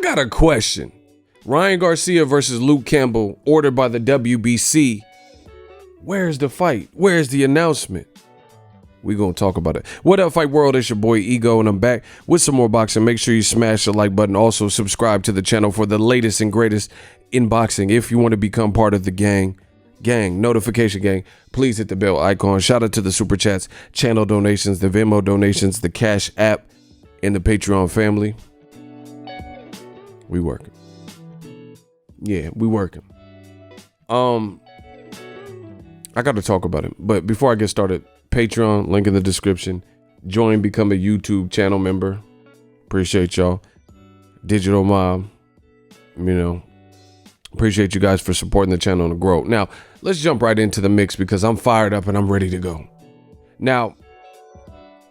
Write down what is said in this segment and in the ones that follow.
got a question. Ryan Garcia versus Luke Campbell, ordered by the WBC. Where's the fight? Where's the announcement? We gonna talk about it. What up, Fight World? It's your boy Ego, and I'm back with some more boxing. Make sure you smash the like button. Also, subscribe to the channel for the latest and greatest in boxing. If you want to become part of the notification gang, please hit the bell icon. Shout out to the super chats, channel donations, the Venmo donations, the Cash app, and the Patreon family. We working. Yeah, we working. I got to talk about it, but before I get started, Patreon, link in the description. Join, become a YouTube channel member. Appreciate y'all. Digital Mom, appreciate you guys for supporting the channel and the growth. Now, let's jump right into the mix because I'm fired up and I'm ready to go. Now,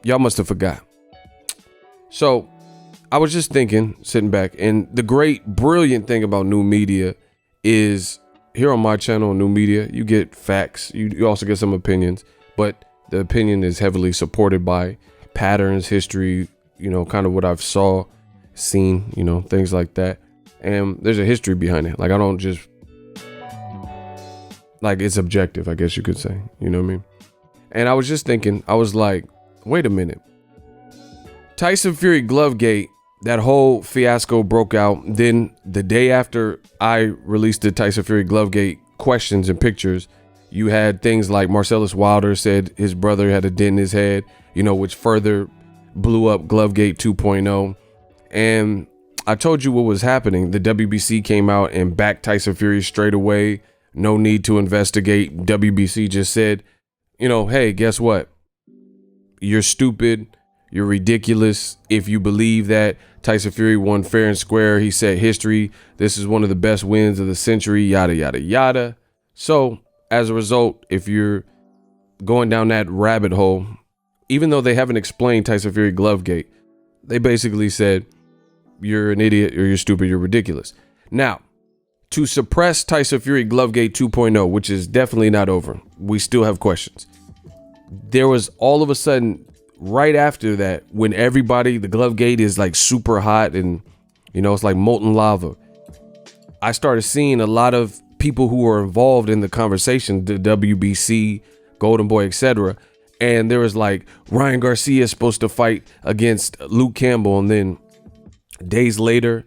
y'all must have forgot. So, I was just thinking, sitting back, and the great, brilliant thing about new media is here on my channel, New Media, you get facts. You also get some opinions, but the opinion is heavily supported by patterns, history, kind of what I've seen, things like that. And there's a history behind it. Like, I don't just, like, it's objective, I guess you could say, you know what I mean? And I was just thinking, I was like, wait a minute. Tyson Fury Glovegate, that whole fiasco broke out. Then the day after I released the Tyson Fury Glovegate questions and pictures, you had things like Marcellus Wilder said his brother had a dent in his head, which further blew up Glovegate 2.0. And I told you what was happening. The WBC came out and backed Tyson Fury straight away. No need to investigate. WBC just said, hey, guess what? You're stupid. You're ridiculous. If you believe that Tyson Fury won fair and square, he set history. This is one of the best wins of the century, yada, yada, yada. So as a result, if you're going down that rabbit hole, even though they haven't explained Tyson Fury Glovegate, they basically said, you're an idiot, or you're stupid, you're ridiculous. Now, to suppress Tyson Fury Glovegate 2.0, which is definitely not over, we still have questions. There was all of a sudden, right after that, when everybody, the Glovegate is like super hot and, it's like molten lava, I started seeing a lot of people who were involved in the conversation, the WBC, Golden Boy, etc. And there was like, Ryan Garcia is supposed to fight against Luke Campbell. And then days later,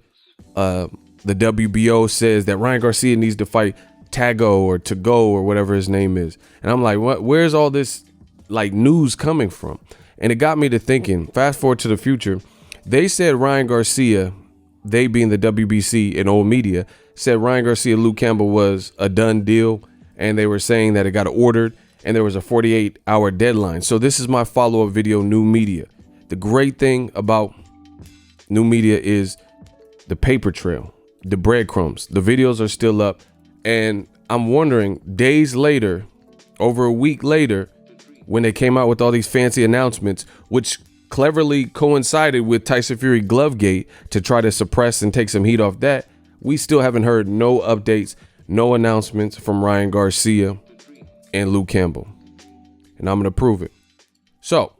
the WBO says that Ryan Garcia needs to fight Tago or Tago or whatever his name is. And I'm like, what? Where's all this like news coming from? And it got me to thinking, fast forward to the future, they said Ryan Garcia, they being the WBC and old media, said Ryan Garcia, Luke Campbell was a done deal. And they were saying that it got ordered and there was a 48-hour deadline. So this is my follow-up video, New Media. The great thing about New Media is the paper trail, the breadcrumbs. The videos are still up. And I'm wondering, days later, over a week later, when they came out with all these fancy announcements, which cleverly coincided with Tyson Fury Glovegate to try to suppress and take some heat off that, we still haven't heard no updates, no announcements from Ryan Garcia and Luke Campbell. And I'm going to prove it. So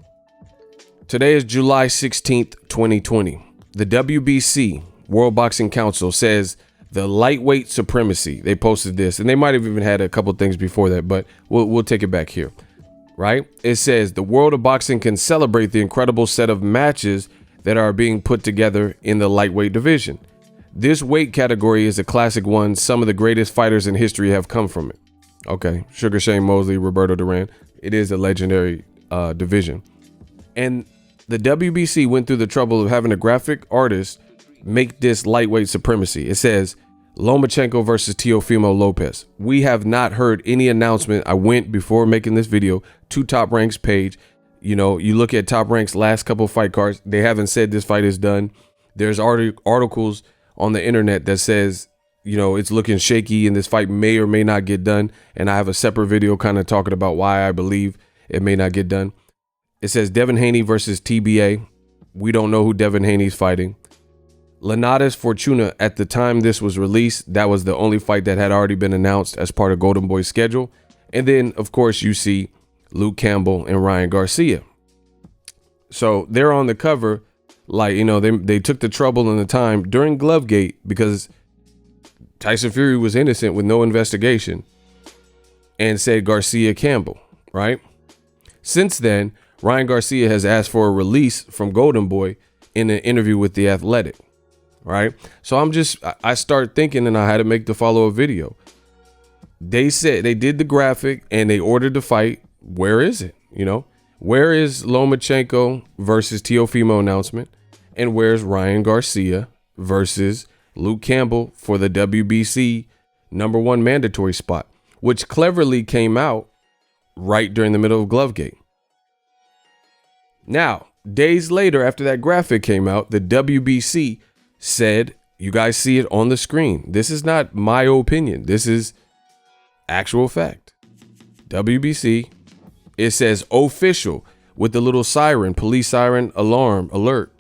today is July 16th, 2020. The WBC, World Boxing Council, says the lightweight supremacy. They posted this, and they might have even had a couple things before that, but we'll take it back here. Right? It says the world of boxing can celebrate the incredible set of matches that are being put together in the lightweight division. This weight category is a classic one. Some of the greatest fighters in history have come from it. Okay. Sugar Shane Mosley, Roberto Duran. It is a legendary division. And the WBC went through the trouble of having a graphic artist make this lightweight supremacy. It says Lomachenko versus Teofimo Lopez. We have not heard any announcement. I went before making this video to Top Rank's page. You look at Top Rank's last couple fight cards. They haven't said this fight is done. There's articles on the internet that says, it's looking shaky and this fight may or may not get done. And I have a separate video kind of talking about why I believe it may not get done. It says Devin Haney versus TBA. We don't know who Devin Haney's fighting. Linares Fortuna, at the time this was released, that was the only fight that had already been announced as part of Golden Boy's schedule. And then, of course, you see Luke Campbell and Ryan Garcia. So they're on the cover Like, you know, they took the trouble and the time during Glovegate because Tyson Fury was innocent with no investigation and said Garcia-Campbell, right? Since then, Ryan Garcia has asked for a release from Golden Boy in an interview with The Athletic, right? So I start thinking, and I had to make the follow-up video. They said they did the graphic and they ordered the fight. Where is it? You know, where is Lomachenko versus Teofimo announcement? And where's Ryan Garcia versus Luke Campbell for the WBC #1 mandatory spot, which cleverly came out right during the middle of Glovegate. Now, days later, after that graphic came out, the WBC said, you guys see it on the screen. This is not my opinion. This is actual fact. WBC, it says official with the little siren, police siren, alarm, alert.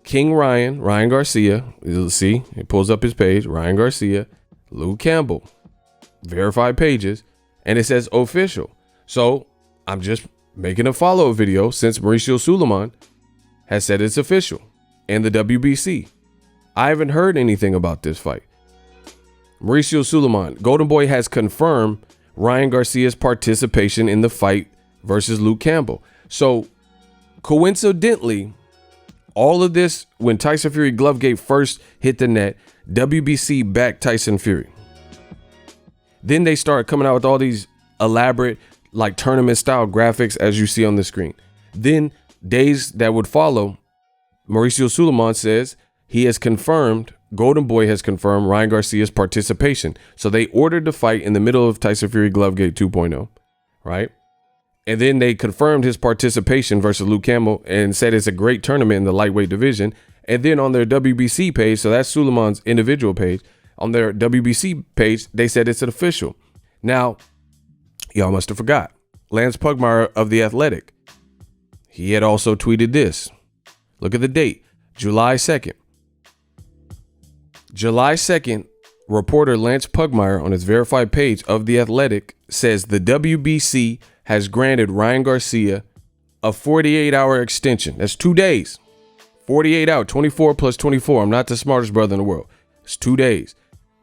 King Ryan Garcia, you'll see, it pulls up his page, Ryan Garcia, Luke Campbell, verified pages, and it says official. So I'm just making a follow-up video since Mauricio Suleiman has said it's official and the WBC. I haven't heard anything about this fight. Mauricio Suleiman, Golden Boy has confirmed Ryan Garcia's participation in the fight versus Luke Campbell. So coincidentally, all of this, when Tyson Fury Glovegate first hit the net, WBC backed Tyson Fury. Then they started coming out with all these elaborate, like tournament style graphics, as you see on the screen. Then days that would follow, Mauricio Suleiman says he has confirmed, Golden Boy has confirmed Ryan Garcia's participation. So they ordered the fight in the middle of Tyson Fury Glovegate 2.0, right? And then they confirmed his participation versus Luke Campbell and said it's a great tournament in the lightweight division. And then on their WBC page, so that's Suleiman's individual page, on their WBC page, they said it's an official. Now, y'all must have forgot. Lance Pugmire of The Athletic, he had also tweeted this. Look at the date, July 2nd. July 2nd, reporter Lance Pugmire on his verified page of The Athletic says the WBC has granted Ryan Garcia a 48-hour extension. That's 2 days. 48 hours, 24 plus 24. I'm not the smartest brother in the world. It's 2 days.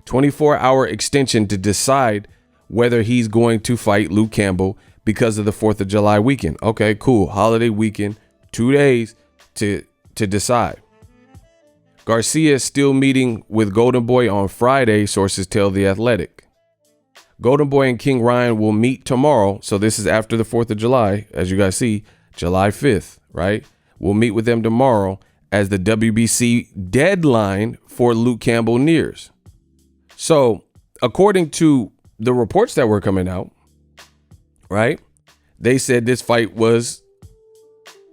24-hour extension to decide whether he's going to fight Luke Campbell because of the 4th of July weekend. Okay, cool. Holiday weekend. 2 days to decide. Garcia is still meeting with Golden Boy on Friday, sources tell The Athletic. Golden Boy and King Ryan will meet tomorrow. So this is after the 4th of July. As you guys see, July 5th, right? We'll meet with them tomorrow as the WBC deadline for Luke Campbell nears. So according to the reports that were coming out, right, they said this fight was,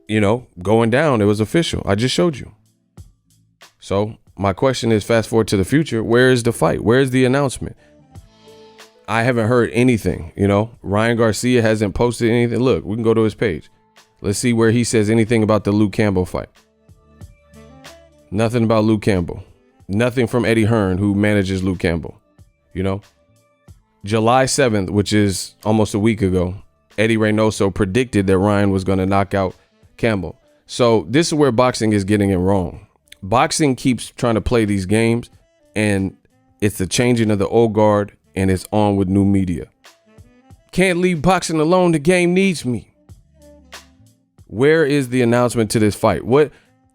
you know, going down. It was official. I just showed you. So my question is, fast forward to the future, where is the fight? Where is the announcement? I haven't heard anything. You know, Ryan Garcia hasn't posted anything. Look, we can go to his page. Let's see where he says anything about the Luke Campbell fight. Nothing about Luke Campbell. Nothing from Eddie Hearn, who manages Luke Campbell. You know, July 7th, which is almost a week ago, Eddie Reynoso predicted that Ryan was going to knock out Campbell. So this is where boxing is getting it wrong. Boxing keeps trying to play these games, and it's the changing of the old guard, and it's on with new media. Can't leave boxing alone. The game needs me. Where is the announcement to this fight? What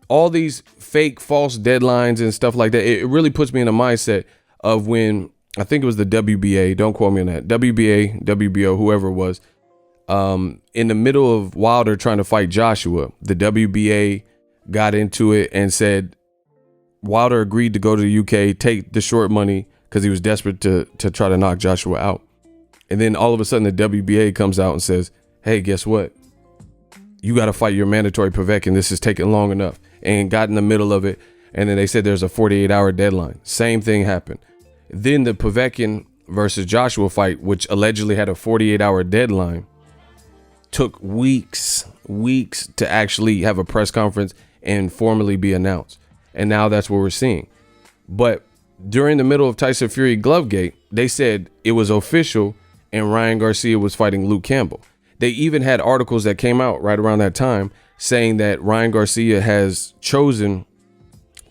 all these fake false deadlines and stuff like that? It really puts me in a mindset of when, I think it was the WBA, don't quote me on that, WBA, WBO, whoever it was, in the middle of Wilder trying to fight Joshua, the WBA got into it and said Wilder agreed to go to the UK, take the short money because he was desperate to try to knock Joshua out. And then all of a sudden the WBA comes out and says, hey, guess what? You got to fight your mandatory Povetkin. This is taking long enough. And got in the middle of it. And then they said there's a 48-hour deadline. Same thing happened. Then the Povetkin versus Joshua fight, which allegedly had a 48-hour deadline, took weeks to actually have a press conference and formally be announced. And now that's what we're seeing. But during the middle of Tyson Fury Glovegate, they said it was official and Ryan Garcia was fighting Luke Campbell. They even had articles that came out right around that time saying that Ryan Garcia has chosen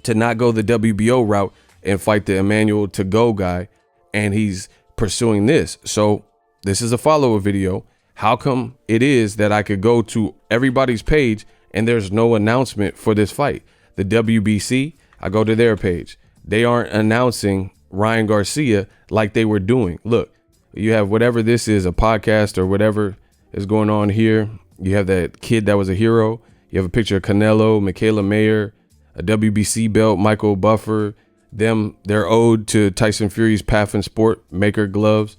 to not go the WBO route and fight the Emmanuel to go guy, and he's pursuing this. So this is a follow-up video. How come it is that I could go to everybody's page and there's no announcement for this fight? The WBC, I go to their page. They aren't announcing Ryan Garcia like they were doing. Look, you have whatever this is, a podcast or whatever is going on here. You have that kid that was a hero. You have a picture of Canelo, Michaela Mayer, a WBC belt, Michael Buffer. They're owed to Tyson Fury's Path and Sport Maker gloves.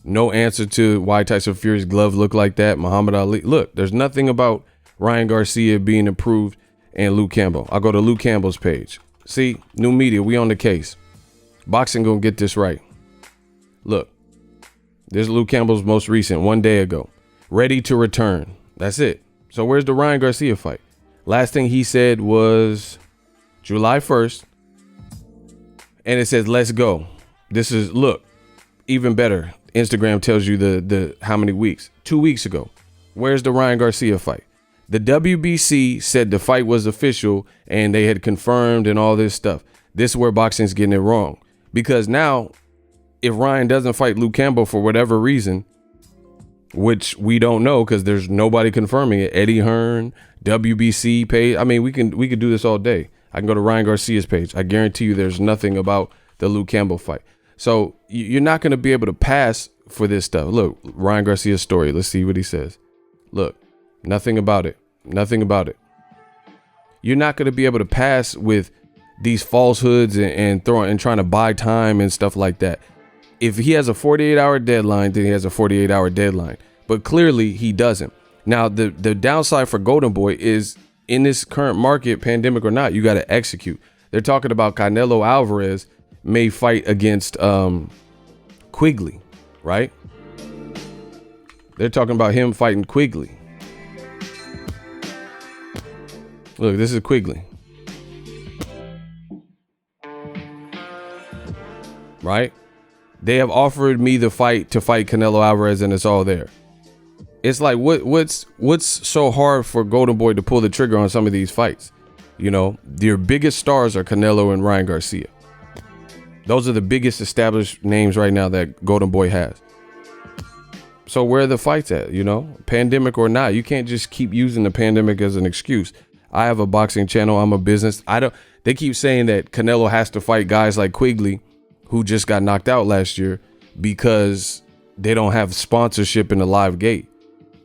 No answer to why Tyson Fury's glove looked like that. Muhammad Ali. Look, there's nothing about Ryan Garcia being approved and Luke Campbell. I'll go to Luke Campbell's page. See, new media, we on the case. Boxing gonna get this right. Look, this is Luke Campbell's most recent, 1 day ago. Ready to return. That's it. So where's the Ryan Garcia fight? Last thing he said was July 1st. And it says, let's go. This is, look, even better. Instagram tells you the how many weeks. 2 weeks ago. Where's the Ryan Garcia fight? The WBC said the fight was official and they had confirmed and all this stuff. This is where boxing's getting it wrong. Because now, if Ryan doesn't fight Luke Campbell for whatever reason, which we don't know because there's nobody confirming it. Eddie Hearn, WBC page. I mean, we could do this all day. I can go to Ryan Garcia's page. I guarantee you there's nothing about the Luke Campbell fight. So you're not going to be able to pass for this stuff. Look, Ryan Garcia's story. Let's see what he says. Look, nothing about it. Nothing about it. You're not going to be able to pass with these falsehoods and trying to buy time and stuff like that. If he has a 48-hour deadline, then he has a 48-hour deadline. But clearly he doesn't. Now, the downside for Golden Boy is in this current market, pandemic or not, you got to execute. They're talking about Canelo Alvarez may fight against Quigley, right? They're talking about him fighting Quigley. Look, this is Quigley. Right? They have offered me the fight to fight Canelo Alvarez, and it's all there. It's like, what's so hard for Golden Boy to pull the trigger on some of these fights? You know, your biggest stars are Canelo and Ryan Garcia. Those are the biggest established names right now that Golden Boy has. So where are the fights at? You know, pandemic or not, you can't just keep using the pandemic as an excuse. I have a boxing channel. I'm a business. They keep saying that Canelo has to fight guys like Quigley, who just got knocked out last year, because they don't have sponsorship in the live gate.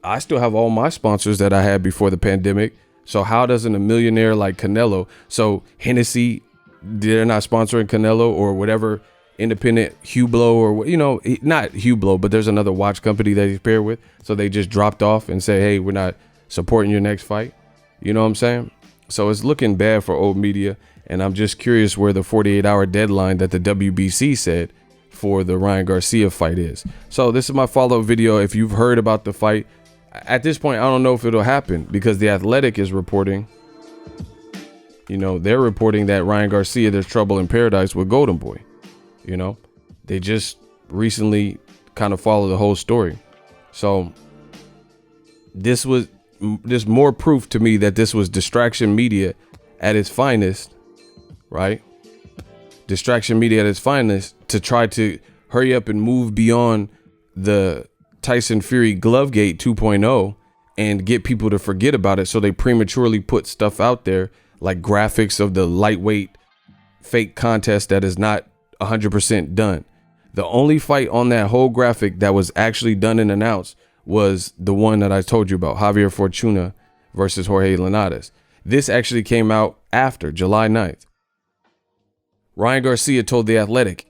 I still have all my sponsors that I had before the pandemic. So how doesn't a millionaire like Canelo, so Hennessy, they're not sponsoring Canelo or whatever independent Hublot or, you know, not Hublot, but there's another watch company that he's paired with. So they just dropped off and say, hey, we're not supporting your next fight. You know what I'm saying? So it's looking bad for old media. And I'm just curious where the 48-hour deadline that the WBC said for the Ryan Garcia fight is. So this is my follow-up video. If you've heard about the fight, at this point, I don't know if it'll happen because The Athletic is reporting, you know, they're reporting that Ryan Garcia, there's trouble in paradise with Golden Boy. You know, they just recently kind of followed the whole story. So this more proof to me that this was distraction media at its finest. Right? Distraction media at its finest to try to hurry up and move beyond the Tyson Fury Glovegate 2.0 and get people to forget about it. So they prematurely put stuff out there like graphics of the lightweight fake contest that is not 100% done. The only fight on that whole graphic that was actually done and announced was the one that I told you about, Javier Fortuna versus Jorge Linares. This actually came out after July 9th. Ryan Garcia told The Athletic,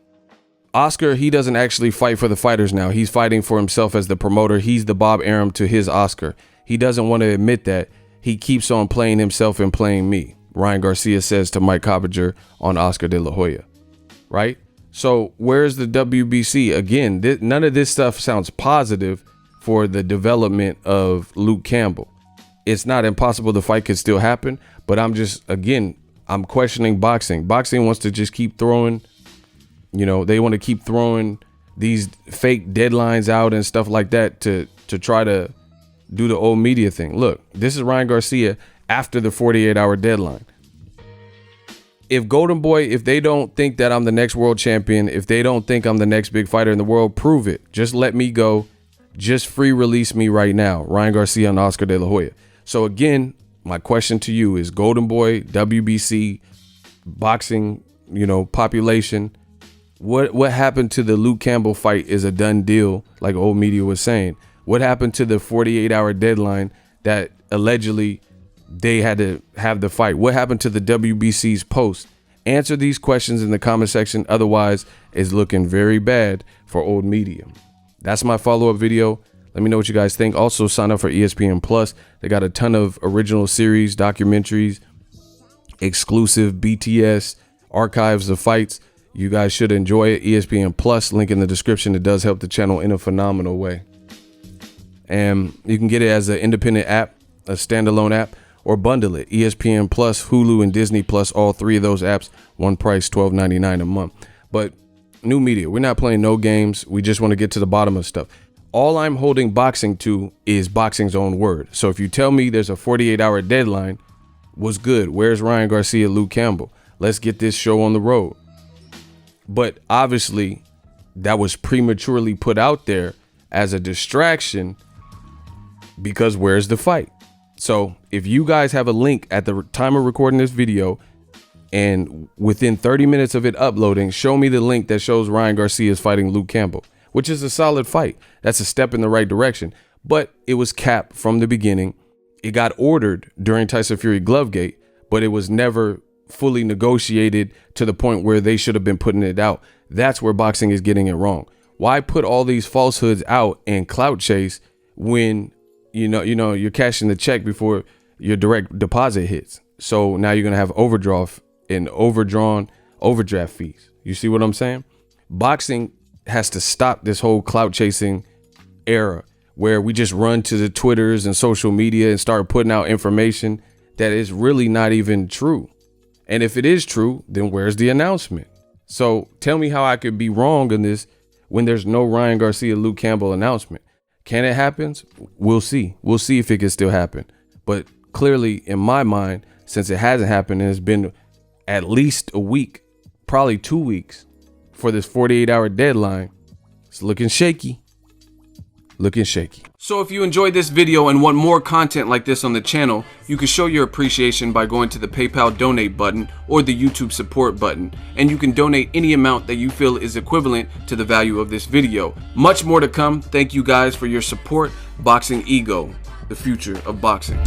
Oscar, he doesn't actually fight for the fighters now. He's fighting for himself as the promoter. He's the Bob Arum to his Oscar. He doesn't want to admit that. He keeps on playing himself and playing me, Ryan Garcia says to Mike Coppinger on Oscar de la Hoya. Right? So where's the WBC? Again, none of this stuff sounds positive for the development of Luke Campbell. It's not impossible the fight could still happen, but I'm questioning boxing. Boxing wants to just keep throwing, you know, they want to keep throwing these fake deadlines out and stuff like that to try to do the old media thing. Look, this is Ryan Garcia after the 48-hour deadline. If Golden Boy, if they don't think that I'm the next world champion, if they don't think I'm the next big fighter in the world, prove it. Just let me go. Just free release me right now. Ryan Garcia and Oscar De La Hoya. So again, my question to you is Golden Boy, WBC, boxing, population. What happened to the Luke Campbell fight is a done deal, like old media was saying. What happened to the 48-hour deadline that allegedly they had to have the fight? What happened to the WBC's post? Answer these questions in the comment section. Otherwise, it's looking very bad for old media. That's my follow-up video. Let me know what you guys think. Also, sign up for ESPN Plus. They got a ton of original series, documentaries, exclusive BTS, archives of fights. You guys should enjoy it. ESPN Plus, link in the description. It does help the channel in a phenomenal way. And you can get it as an independent app, a standalone app, or bundle it. ESPN Plus, Hulu, and Disney Plus, all three of those apps, one price, $12.99 a month. But new media, we're not playing no games. We just want to get to the bottom of stuff. All I'm holding boxing to is boxing's own word. So if you tell me there's a 48-hour deadline, what's good? Where's Ryan Garcia, Luke Campbell? Let's get this show on the road. But obviously, that was prematurely put out there as a distraction because where's the fight? So if you guys have a link at the time of recording this video and within 30 minutes of it uploading, show me the link that shows Ryan Garcia is fighting Luke Campbell, which is a solid fight. That's a step in the right direction. But it was capped from the beginning. It got ordered during Tyson Fury Glovegate, but it was never fully negotiated to the point where they should have been putting it out. That's where boxing is getting it wrong. Why put all these falsehoods out and clout chase when you're cashing the check before your direct deposit hits? So now you're gonna have overdraft and overdraft fees. You see what I'm saying? Boxing has to stop this whole clout chasing era where we just run to the Twitters and social media and start putting out information that is really not even true. And if it is true, then where's the announcement? So tell me how I could be wrong in this when there's no Ryan Garcia, Luke Campbell announcement. Can it happen? We'll see. We'll see if it can still happen. But clearly, in my mind, since it hasn't happened and it's been at least a week, probably 2 weeks for this 48-hour deadline, it's looking shaky. Looking shaky. So if you enjoyed this video and want more content like this on the channel, you can show your appreciation by going to the PayPal donate button or the YouTube support button, and you can donate any amount that you feel is equivalent to the value of this video. Much more to come. Thank you guys for your support. Boxingego, the future of boxing.